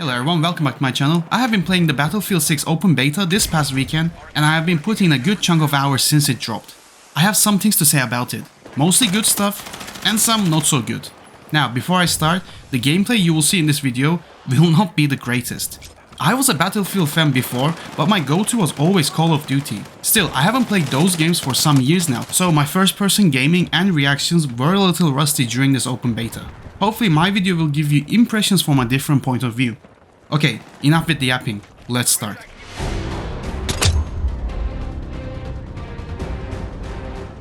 Hello everyone, welcome back to my channel. I have been playing the Battlefield 6 open beta this past weekend, and I have been putting in a good chunk of hours since it dropped. I have some things to say about it, mostly good stuff, and some not so good. Now, before I start, the gameplay you will see in this video will not be the greatest. I was a Battlefield fan before, but my go-to was always Call of Duty. Still, I haven't played those games for some years now, so my first-person gaming and reactions were a little rusty during this open beta. Hopefully my video will give you impressions from a different point of view. Okay, enough with the yapping, let's start.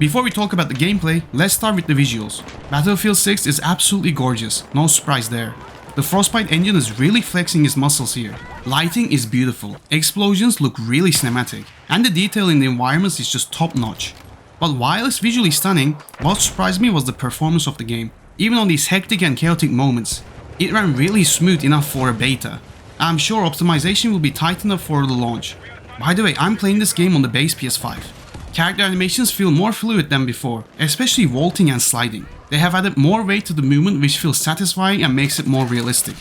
Before we talk about the gameplay, let's start with the visuals. Battlefield 6 is absolutely gorgeous, no surprise there. The Frostbite engine is really flexing its muscles here. Lighting is beautiful, explosions look really cinematic, and the detail in the environments is just top notch. But while it's visually stunning, what surprised me was the performance of the game. Even on these hectic and chaotic moments, it ran really smooth enough for a beta. I'm sure optimization will be tightened up for the launch. By the way, I'm playing this game on the base PS5. Character animations feel more fluid than before, especially vaulting and sliding. They have added more weight to the movement, which feels satisfying and makes it more realistic.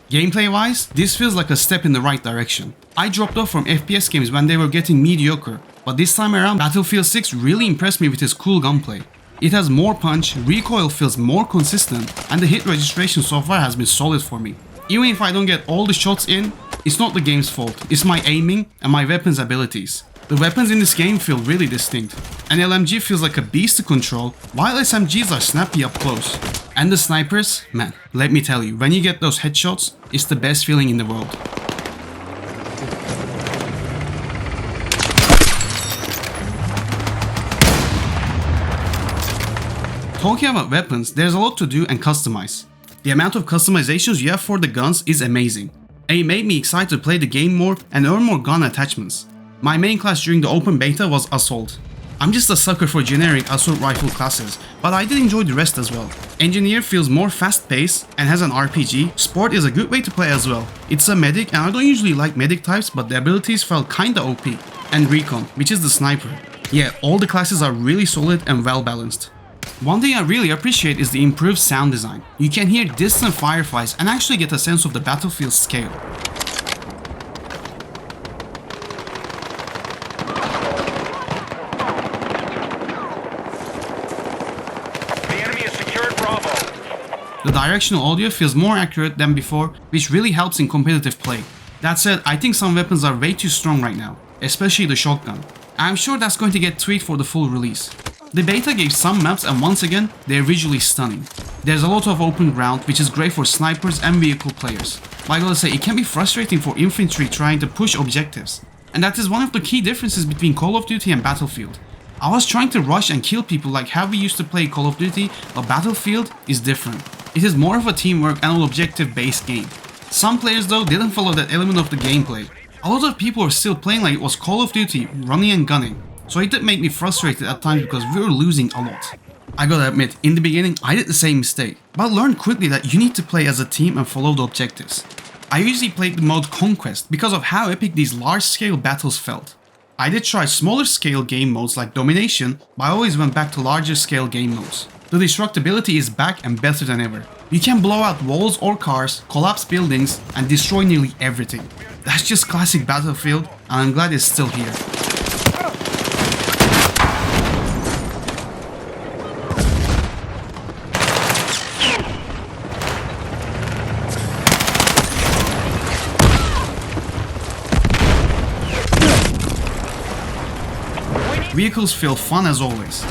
Gameplay wise, this feels like a step in the right direction. I dropped off from FPS games when they were getting mediocre, but this time around Battlefield 6 really impressed me with its cool gunplay. It has more punch, recoil feels more consistent, and the hit registration so far has been solid for me. Even if I don't get all the shots in, it's not the game's fault, it's my aiming and my weapons abilities. The weapons in this game feel really distinct. An LMG feels like a beast to control, while SMGs are snappy up close. And the snipers, man, let me tell you, when you get those headshots, it's the best feeling in the world. Talking about weapons, there's a lot to do and customize. The amount of customizations you have for the guns is amazing. And it made me excited to play the game more and earn more gun attachments. My main class during the open beta was Assault. I'm just a sucker for generic assault rifle classes, but I did enjoy the rest as well. Engineer feels more fast-paced and has an RPG. Sport is a good way to play as well. It's a medic, and I don't usually like medic types, but the abilities felt kinda OP. And Recon, which is the sniper. Yeah, all the classes are really solid and well balanced. One thing I really appreciate is the improved sound design. You can hear distant firefights and actually get a sense of the battlefield scale. The directional audio feels more accurate than before, which really helps in competitive play. That said, I think some weapons are way too strong right now, especially the shotgun. I'm sure that's going to get tweaked for the full release. The beta gave some maps, and once again, they're visually stunning. There's a lot of open ground, which is great for snipers and vehicle players. But I gotta say, it can be frustrating for infantry trying to push objectives. And that is one of the key differences between Call of Duty and Battlefield. I was trying to rush and kill people like how we used to play Call of Duty, but Battlefield is different. It is more of a teamwork and an objective-based game. Some players though didn't follow that element of the gameplay. A lot of people are still playing like it was Call of Duty, running and gunning. So it did make me frustrated at times because we were losing a lot. I gotta admit, in the beginning I did the same mistake, but learned quickly that you need to play as a team and follow the objectives. I usually played the mode Conquest because of how epic these large-scale battles felt. I did try smaller scale game modes like Domination, but I always went back to larger scale game modes. The destructibility is back and better than ever. You can blow out walls or cars, collapse buildings, and destroy nearly everything. That's just classic Battlefield, and I'm glad it's still here. Vehicles feel fun as always.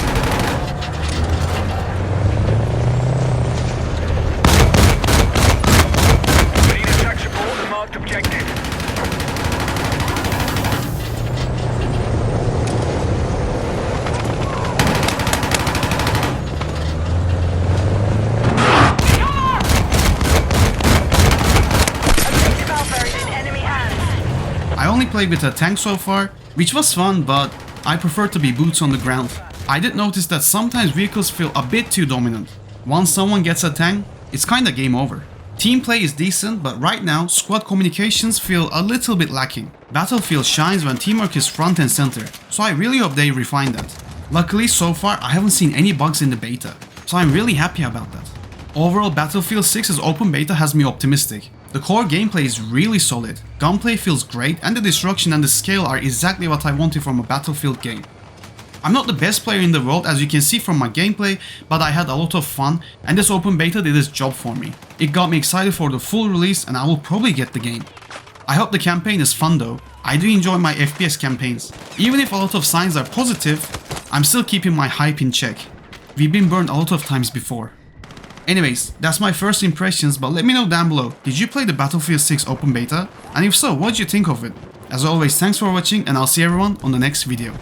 We need attack support and marked objective. Objective Alpha is in enemy hands. I only played with a tank so far, which was fun, but I prefer to be boots on the ground. I did notice that sometimes vehicles feel a bit too dominant. Once someone gets a tank, it's kinda game over. Team play is decent, but right now, squad communications feel a little bit lacking. Battlefield shines when teamwork is front and center, so I really hope they refine that. Luckily, so far, I haven't seen any bugs in the beta, so I'm really happy about that. Overall, Battlefield 6's open beta has me optimistic. The core gameplay is really solid, gunplay feels great, and the destruction and the scale are exactly what I wanted from a Battlefield game. I'm not the best player in the world as you can see from my gameplay, but I had a lot of fun and this open beta did its job for me. It got me excited for the full release and I will probably get the game. I hope the campaign is fun though. I do enjoy my FPS campaigns. Even if a lot of signs are positive, I'm still keeping my hype in check. We've been burned a lot of times before. Anyways, that's my first impressions, but let me know down below, did you play the Battlefield 6 open beta? And if so, what did you think of it? As always, thanks for watching and I'll see everyone on the next video.